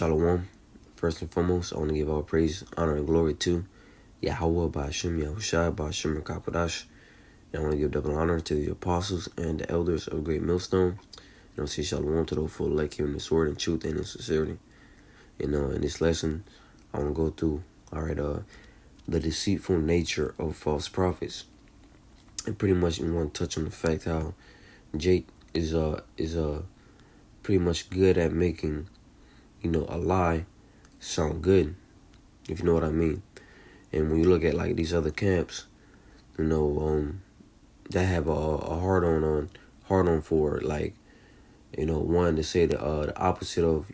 Shalom. First and foremost, I want to give all praise, honor, and glory to Yahweh, Ba'ashem, Yahushua, Ba'ashem, Rakapadash. And I want to give double honor to the apostles and the elders of Great Millstone. And I'll say shalom to those full elect hearing this word in truth and in sincerity. And in this lesson, I want to go through, the deceitful nature of false prophets. And pretty much we want to touch on the fact how Jake is pretty much good at making, a lie sound good, if you know what I mean. And when you look at like these other camps, that have a hard on for like, one to say the opposite of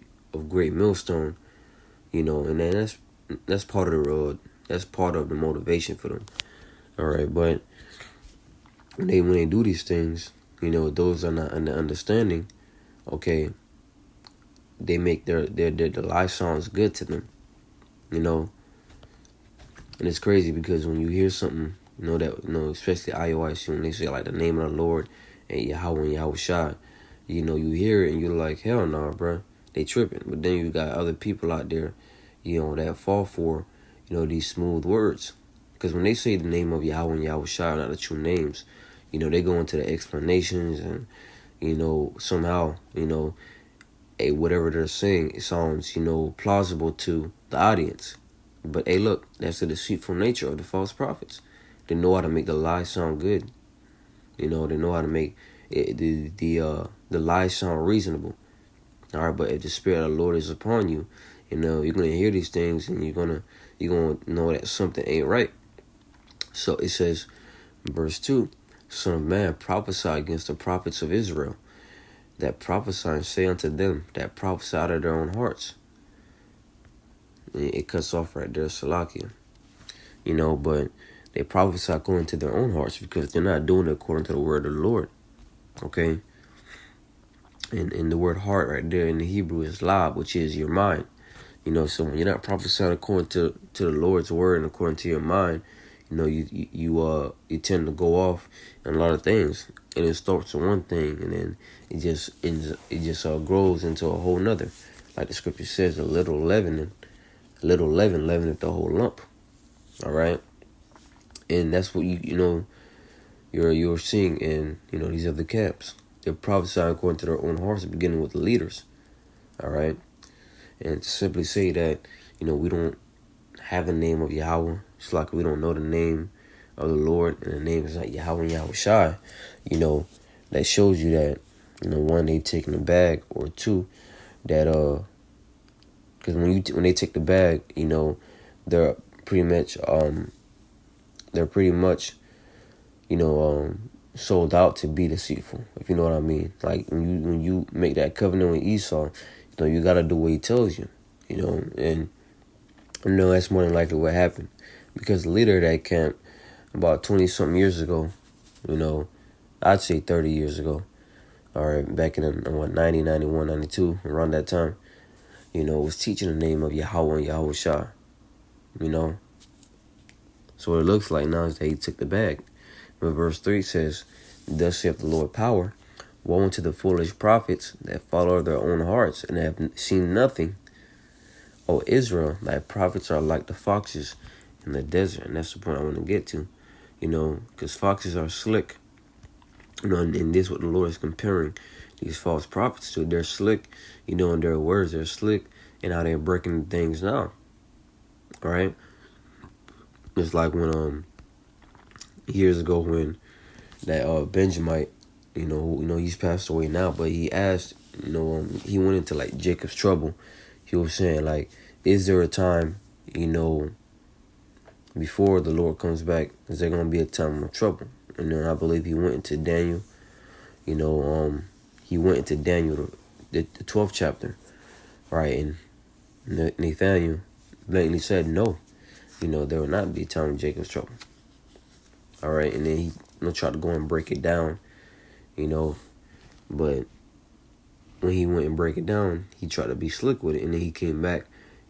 Great Millstone, and then that's part of the motivation for them. All right, but when they do these things, those are not under understanding. Okay, they make their lie sounds good to them, and it's crazy because when you hear something, especially IOIC, when they say like the name of the Lord and Yahweh and Yahushua, you hear it and you're like, hell no, bro, they tripping. But then you got other people out there, that fall for, these smooth words. Because when they say the name of Yahweh and Yahushua, not the true names, they go into the explanations and, somehow, whatever they're saying, it sounds, plausible to the audience. But hey, look, that's the deceitful nature of the false prophets. They know how to make the lie sound good. They know how to make the lie sound reasonable. All right, but if the Spirit of the Lord is upon you, you're gonna hear these things and you're gonna know that something ain't right. So it says, verse 2, Son of man, prophesy against the prophets of Israel, that prophesy and say unto them that prophesy out of their own hearts. It cuts off right there, Salakia. But they prophesy according to their own hearts because they're not doing it according to the word of the Lord. Okay? And the word heart right there in the Hebrew is lab, which is your mind. So when you're not prophesying according to the Lord's word and according to your mind, you tend to go off in a lot of things. And it starts with one thing and then it just grows into a whole nother. Like the scripture says, a little leaven leaveneth the whole lump. All right, and that's what you're seeing in these other camps. They're prophesying according to their own hearts, beginning with the leaders. All right, and to simply say that we don't have the name of Yahweh, it's like we don't know the name of the Lord, and the name is like Yahweh and Yahushua. That shows you that one, they taking the bag, or two, that because when they take the bag, they're pretty much sold out to be deceitful, if you know what I mean. Like when you make that covenant with Esau, you gotta do what he tells you, and that's more than likely what happened, because the leader of that camp about 20-something years ago, I'd say 30 years ago, all right, back in 90, 91, 92, around that time, was teaching the name of Yahweh and Yahushua, So what it looks like now is that he took the bag. But verse 3 says, Thus saith the Lord power, woe unto the foolish prophets that follow their own hearts and have seen nothing. O Israel, thy prophets are like the foxes in the desert. And that's the point I want to get to, because foxes are slick. And this is what the Lord is comparing these false prophets to. They're slick, in their words, they're slick and how they're breaking things down. All right? It's like when years ago when that Benjamite, he's passed away now, but he asked, he went into like Jacob's trouble. He was saying like, is there a time, before the Lord comes back, is there going to be a time of trouble? And then I believe he went into Daniel, he went into Daniel, the 12th chapter, right? And Nathaniel blatantly said, no, there will not be a time of Jacob's trouble. All right, and then he tried to go and break it down, but when he went and break it down, he tried to be slick with it, and then he came back,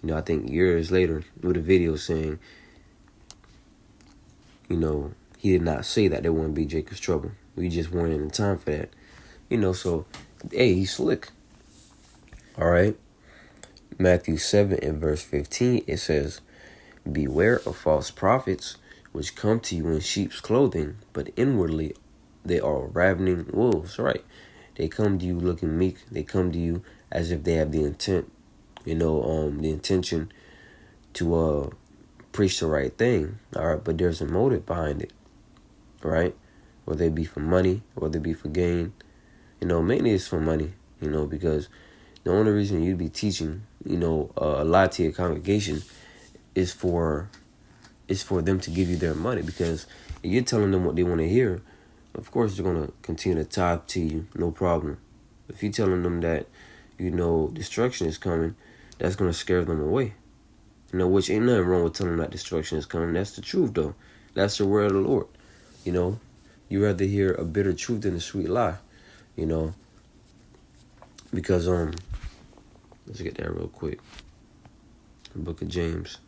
I think years later with a video saying, he did not say that there wouldn't be Jacob's trouble. We just weren't in time for that, so hey, he's slick. All right. Matthew 7 and verse 15, it says, "Beware of false prophets, which come to you in sheep's clothing, but inwardly they are ravening wolves." Right? They come to you looking meek. They come to you as if they have the intent, the intention to preach the right thing. All right, but there's a motive behind it, right? Whether it be for money, whether it be for gain, mainly it's for money, because the only reason you'd be teaching, a lie to your congregation is for them to give you their money, because if you're telling them what they want to hear, of course they're going to continue to tithe to you, no problem. If you're telling them that, destruction is coming, that's going to scare them away. Which ain't nothing wrong with telling them that destruction is coming. That's the truth, though. That's the word of the Lord. You rather hear a bitter truth than a sweet lie, because, let's get that real quick. The book of James.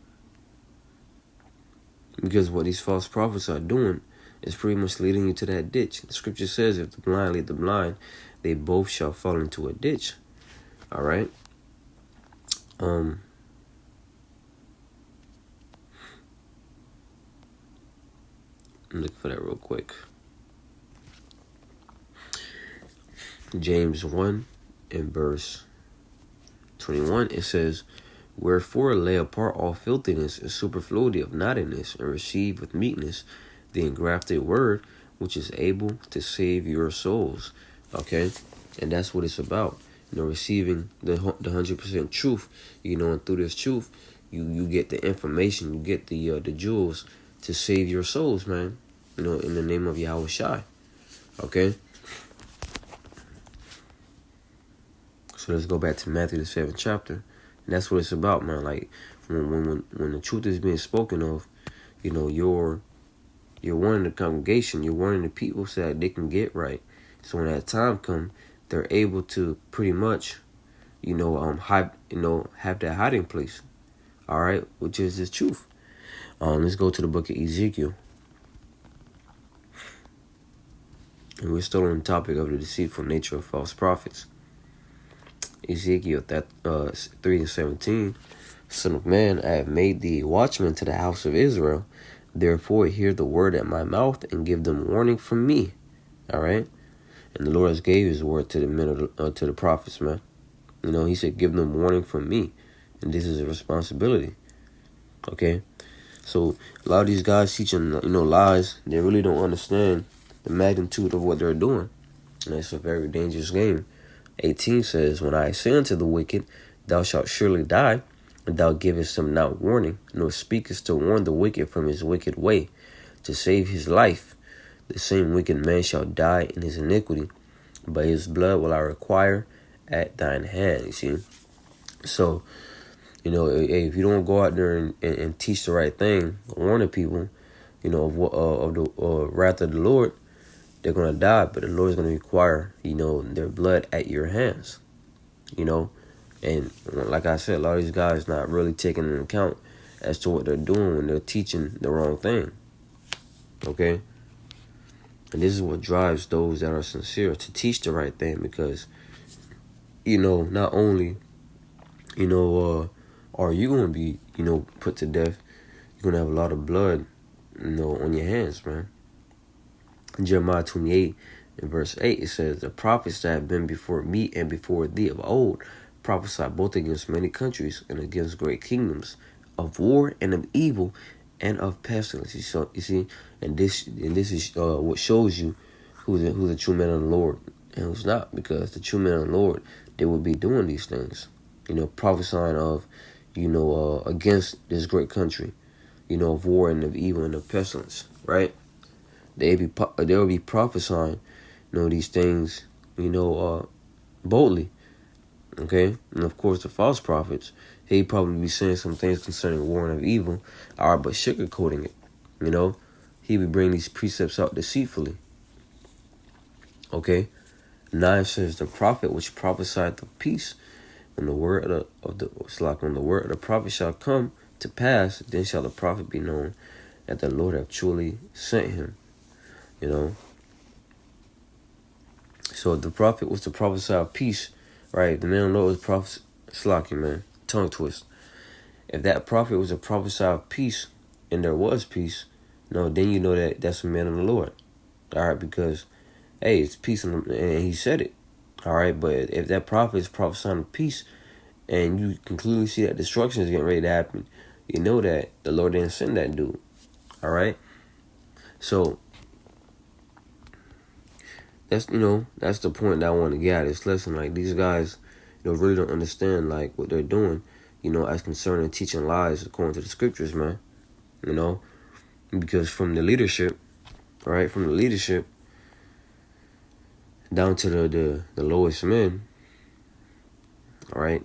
Because what these false prophets are doing is pretty much leading you to that ditch. The scripture says, if the blind lead the blind, they both shall fall into a ditch. All right? Look for that real quick. James 1 and verse 21, it says, "Wherefore lay apart all filthiness and superfluity of naughtiness, and receive with meekness the engrafted word, which is able to save your souls." Okay? And that's what it's about. Receiving the 100% truth, and through this truth, you get the information, you get the jewels to save your souls, man. In the name of Yahweh Shai. Okay? So let's go back to Matthew the 7th chapter. And that's what it's about, man. Like when the truth is being spoken of, you're warning the congregation, you're warning the people so that they can get right. So when that time comes, they're able to pretty much, have that hiding place. All right, which is the truth. Let's go to the book of Ezekiel. And we're still on the topic of the deceitful nature of false prophets. Ezekiel 3:17, "Son of man, I have made thee a watchman to the house of Israel. Therefore hear the word at my mouth and give them warning from me." All right? And the Lord has gave his word to the men to the prophets, man. He said, give them warning from me. And this is a responsibility. Okay? So a lot of these guys teaching, lies, they really don't understand the magnitude of what they're doing. And it's a very dangerous game. 18 says, "When I say unto the wicked, thou shalt surely die, and thou givest him not warning, nor speakest to warn the wicked from his wicked way, to save his life, the same wicked man shall die in his iniquity, but his blood will I require at thine hand." You see? So, if you don't go out there and teach the right thing, warn the people, of the wrath of the Lord, they're going to die, but the Lord is going to require, their blood at your hands, And like I said, a lot of these guys not really taking into account as to what they're doing when they're teaching the wrong thing. Okay? And this is what drives those that are sincere to teach the right thing, because, not only, are you going to be, put to death, you're going to have a lot of blood, on your hands, man. In Jeremiah 28 and verse 8, it says, "The prophets that have been before me and before thee of old prophesied both against many countries and against great kingdoms, of war and of evil and of pestilence." So you see, and this is what shows you who's the true man of the Lord and who's not, because the true man of the Lord, they will be doing these things, prophesying of, against this great country, of war and of evil and of pestilence, right? They'll be prophesying, these things, boldly. Okay? And of course the false prophets, he'd probably be saying some things concerning war and of evil, but sugarcoating it. He would bring these precepts out deceitfully. Okay? 9 says, "The prophet which prophesied of peace, when the word of the prophet shall come to pass, then shall the prophet be known that the Lord have truly sent him." So if the prophet was to prophesy of peace, right, the man of the Lord was slacking, man. tongue twist. If that prophet was a prophesy of peace, and there was peace, no, then you know that that's a man of the Lord. All right, because hey, it's peace, and he said it. All right, but if that prophet is prophesying peace, and you can clearly see that destruction is getting ready to happen, you know that the Lord didn't send that dude. All right, so that's that's the point that I want to get at this lesson. Like, these guys, really don't understand like what they're doing, as concerning teaching lies according to the scriptures, man. Because from the leadership, right, from the leadership down to the lowest men, all right,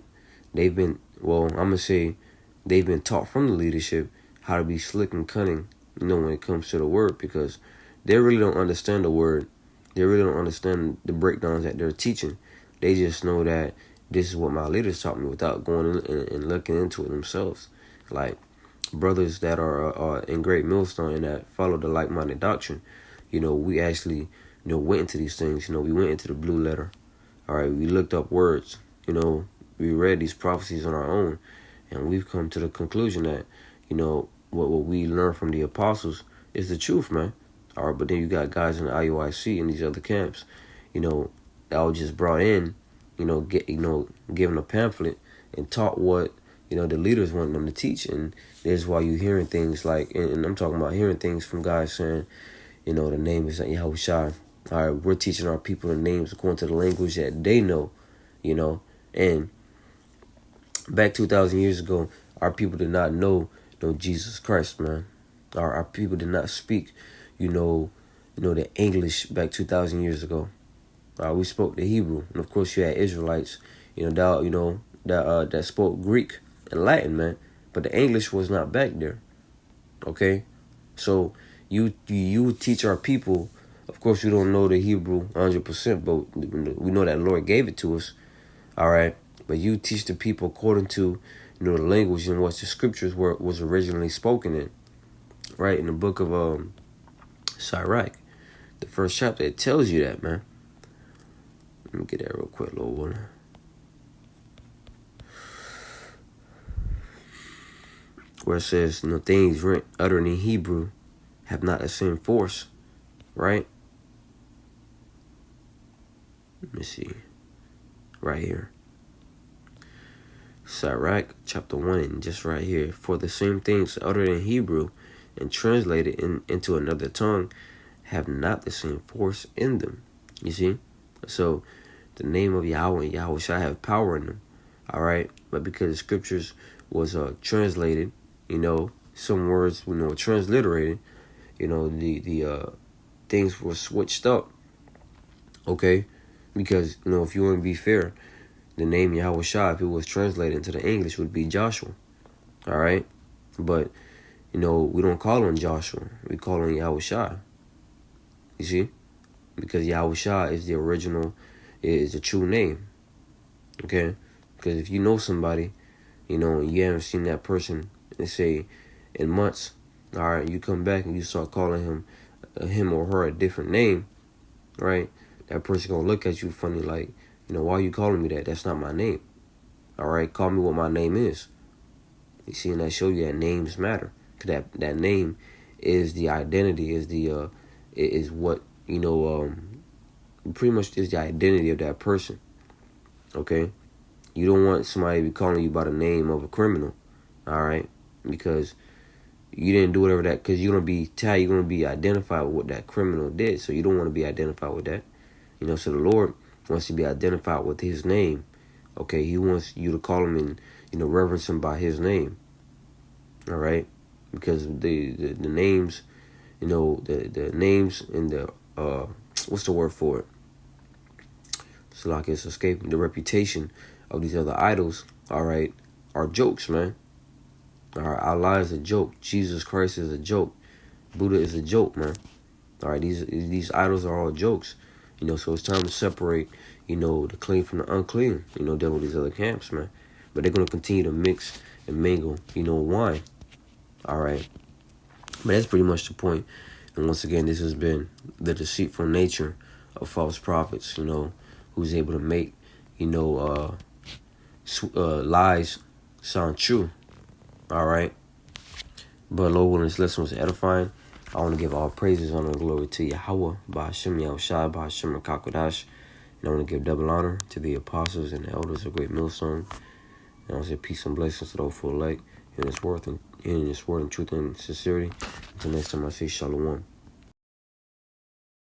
they've been, I'm gonna say, they've been taught from the leadership how to be slick and cunning, when it comes to the word, because they really don't understand the word. They really don't understand the breakdowns that they're teaching. They just know that this is what my leaders taught me without going in and looking into it themselves. Like, brothers that are in Great Millstone and that follow the like-minded doctrine, we actually, went into these things. We went into the blue letter. All right, we looked up words. We read these prophecies on our own, and we've come to the conclusion that, what we learned from the apostles is the truth, man. All right, but then you got guys in the IUIC and these other camps, that were just brought in, given a pamphlet and taught what, the leaders want them to teach. And that's why you're hearing things like, and I'm talking about hearing things from guys saying, the name is Yahushua. All right, we're teaching our people the names according to the language that they know, and back 2,000 years ago, our people did not know Jesus Christ, man. Our people did not speak, the English back 2,000 years ago. We spoke the Hebrew, and of course you had Israelites, that spoke Greek and Latin, man. But the English was not back there. Okay, so you teach our people. Of course, we don't know the Hebrew 100%, but we know that the Lord gave it to us. All right, but you teach the people according to the language in which the scriptures was originally spoken in. Right, in the book of Sirach, the first chapter, it tells you that, man. Let me get that real quick, little one. Where it says, things uttered in Hebrew have not the same force, right? Let me see. Right here. Sirach, chapter 1, and just right here. For the same things uttered in Hebrew and translated into another tongue have not the same force in them. You see? So, the name of Yahweh and Yahushua have power in them. All right? But because the scriptures was translated, some words, were transliterated, the things were switched up. Okay? Because, if you want to be fair, the name Yahushua, if it was translated into the English, would be Joshua. All right? But, we don't call him Joshua. We call him Yahushua. You see? Because Yahushua is the original, is the true name. Okay? Because if you know somebody, and you haven't seen that person, let's say, in months, all right, you come back and you start calling him or her a different name, right? That person gonna look at you funny like, why are you calling me that? That's not my name. All right, call me what my name is. You see, and that show you that names matter. Cause that name is the identity, is what, pretty much is the identity of that person. Okay? You don't want somebody to be calling you by the name of a criminal. All right? Because you didn't do whatever that, because you're going to be tied, you're going to be identified with what that criminal did. So you don't want to be identified with that. So the Lord wants to be identified with his name. Okay? He wants you to call him and, reverence him by his name. All right? Because the names, the names and the, what's the word for it? So like it's escaping the reputation of these other idols, all right, are jokes, man. All right, Allah is a joke. Jesus Christ is a joke. Buddha is a joke, man. All right, these idols are all jokes. So it's time to separate, the clean from the unclean, dealing with these other camps, man. But they're going to continue to mix and mingle, wine. All right. But that's pretty much the point. And once again, this has been the deceitful nature of false prophets, who's able to make, lies sound true. All right. But Lord, when this lesson was edifying, I want to give all praises, honor, and glory to Yahweh, Ba'ashem Yahushai, Ba'ashem Rakakwadash. And I want to give double honor to the apostles and the elders of Great Millstone. And I want to say peace and blessings to those who elect in this word and truth and sincerity. Until next time, I say shalom.